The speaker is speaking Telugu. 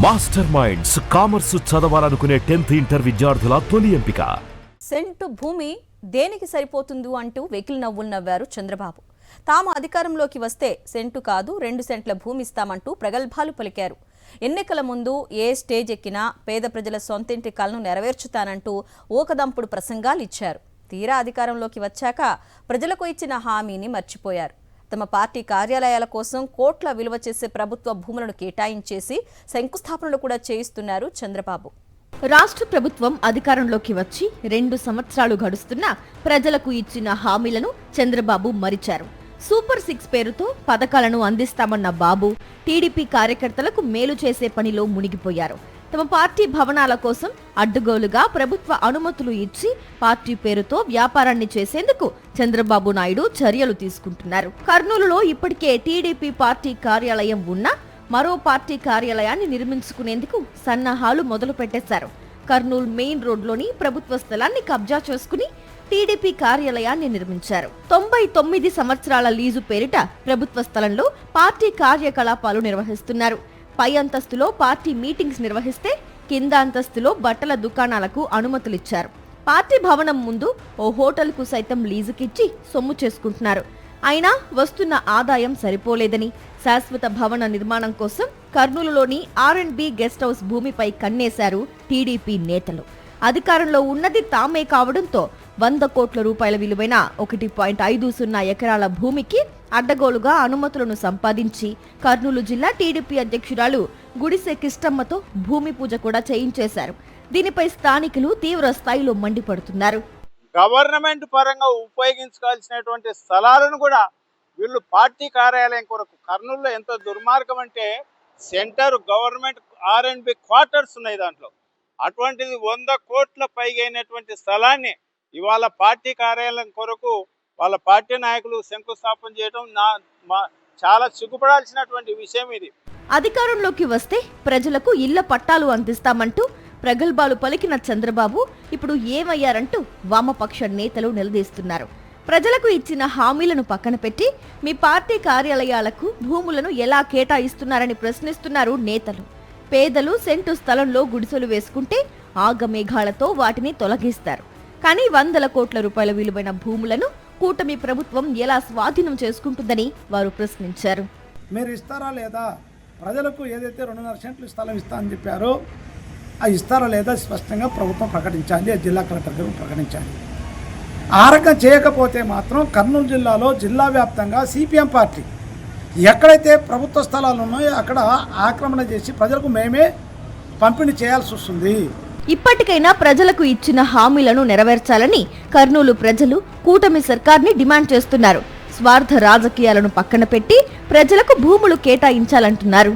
మాస్టర్ మైండ్స్ కామర్స్ చదవాలనుకునే 10th ఇంటర్ విద్యార్థుల తొలి ఎంపిక. సెంటు భూమి దేనికి సరిపోతుందో అంటూ వెకిలి నవ్వులు నవ్వారు చంద్రబాబు. తాము అధికారంలోకి వస్తే సెంటు కాదు 2 సెంట్ల భూమి ఇస్తామంటూ ప్రగల్భాలు పలికారు. ఎన్నికల ముందు ఏ స్టేజ్ ఎక్కినా పేద ప్రజల సొంతింటి కలను నెరవేర్చుతానంటూ ఓకదంపుడు ప్రసంగాలు ఇచ్చారు. తీరా అధికారంలోకి వచ్చాక ప్రజలకు ఇచ్చిన హామీని మర్చిపోయారు. తమ పార్టీ కార్యాలయాల కోసం కోట్ల విలువ చేసే ప్రభుత్వ భూములను కేటాయించేసి శంకుస్థాపనలు కూడా చేయిస్తున్నారు చంద్రబాబు. రాష్ట్ర ప్రభుత్వం అధికారంలోకి వచ్చి 2 సంవత్సరాలు గడుస్తున్నా ప్రజలకు ఇచ్చిన హామీలను చంద్రబాబు మరిచారు. సూపర్ 6 పేరుతో పథకాలను అందిస్తామన్న బాబు టీడీపీ కార్యకర్తలకు మేలు చేసే పనిలో మునిగిపోయారు. తమ పార్టీ భవనాల కోసం అడ్డుగోలుగా ప్రభుత్వ అనుమతులు ఇచ్చి పార్టీ పేరుతో వ్యాపారాన్ని చేసేందుకు చంద్రబాబు నాయుడు చర్యలు తీసుకుంటున్నారు. కర్నూలులో ఇప్పటికే టీడీపీ పార్టీ కార్యాలయం ఉన్నా మరో పార్టీ కార్యాలయాన్ని నిర్మించుకునేందుకు సన్నాహాలు మొదలు పెట్టేశారు. కర్నూలు మెయిన్ రోడ్లోని ప్రభుత్వ స్థలాన్ని కబ్జా చేసుకుని టీడీపీ కార్యాలయాన్ని నిర్మించారు. 99 సంవత్సరాల లీజు పేరిట ప్రభుత్వ స్థలంలో పార్టీ కార్యకలాపాలు నిర్వహిస్తున్నారు. పై అంతస్తులో పార్టీ మీటింగ్స్ నిర్వహిస్తే కింద అంతస్తులో బట్టల దుకాణాలకు అనుమతులిచ్చారు. పార్టీ భవనం ముందు ఓ హోటల్కు సైతం లీజుకిచ్చి సొమ్ము చేసుకుంటున్నారు. అయినా వస్తున్న ఆదాయం సరిపోలేదని శాశ్వత భవన నిర్మాణం కోసం కర్నూలులోని R&B గెస్ట్ హౌస్ భూమిపై కన్నేశారు టీడీపీ నేతలు. అధికారంలో ఉన్నది తామే కావడంతో 100 కోట్ల రూపాయల విలువైన 1.50 ఎకరాల భూమికి అడ్డగోలుగా అనుమతులను సంపాదించి కర్నూలు జిల్లా టీడీపీ అధ్యక్షురాలు గుడిసె కిష్టమ్మతో భూమి పూజ కూడా చేయించేశారు. దీనిపై స్థానికులు తీవ్ర స్థాయిలో మండిపడుతున్నారు. గవర్నమెంట్ పరంగా ఉపయోగించుకోవాల్సినటువంటి స్థలాలను కూడా వీళ్ళు పార్టీ కార్యాలయం కొరకు కర్నూలులో ఎంతో దుర్మార్గం అంటే సెంటర్ గవర్నమెంట్ R&B క్వార్టర్స్ ఉన్నాయి. దాంట్లో అటువంటిది 100 కోట్ల పైగా అయినటువంటి స్థలాన్ని ఇవాళ పార్టీ కార్యాలయం కొరకు వాళ్ళ పార్టీ నాయకులు శంకుస్థాపన చేయడం చాలా సిగ్గుపడాల్సినటువంటి విషయం ఇది. అధికారంలోకి వస్తే ప్రజలకు ఇళ్ల పట్టాలు అందిస్తామంటూ ప్రగల్భాలు పలికిన చంద్రబాబు ఇప్పుడు ఏమయ్యారంటూ వామపక్ష నేతలు నిలదీస్తున్నారు. ప్రజలకు ఇచ్చిన హామీలను పక్కన పెట్టి మీ పార్టీ కార్యాలయాలకు భూములను ఎలా కేటాయిస్తున్నారని ప్రశ్నిస్తున్నారు నేతలు. పేదలు సెంటు స్థలంలో గుడిసెలు వేసుకుంటే ఆగమేఘాలతో వాటిని తొలగిస్తారు. కానీ 100 కోట్ల రూపాయల విలువైన భూములను కూటమి ప్రభుత్వం ఎలా స్వాధీనం చేసుకుంటుందని వారు ప్రశ్నించారు. మీరు ఇస్తారా లేదా? ప్రజలకు ఏదైతే 2.5 సెంట్లు స్థలం ఇస్తా అని చెప్పారో ఆ ఇస్తారా లేదా స్పష్టంగా ప్రభుత్వం ప్రకటించాలి, జిల్లా కలెక్టర్ గారు ప్రకటించాలి. ఆ రకం చేయకపోతే మాత్రం కర్నూలు జిల్లాలో జిల్లా వ్యాప్తంగా CPM పార్టీ ఎక్కడైతే ప్రభుత్వ స్థలాలు ఉన్నాయో అక్కడ ఆక్రమణ చేసి ప్రజలకు మేమే పంపిణీ చేయాల్సి వస్తుంది. ఇప్పటికైనా ప్రజలకు ఇచ్చిన హామీలను నెరవేర్చాలని కర్నూలు ప్రజలు కూటమి సర్కార్ని డిమాండ్ చేస్తున్నారు. స్వార్థ రాజకీయాలను పక్కన పెట్టి ప్రజలకు భూములు కేటాయించాలంటున్నారు.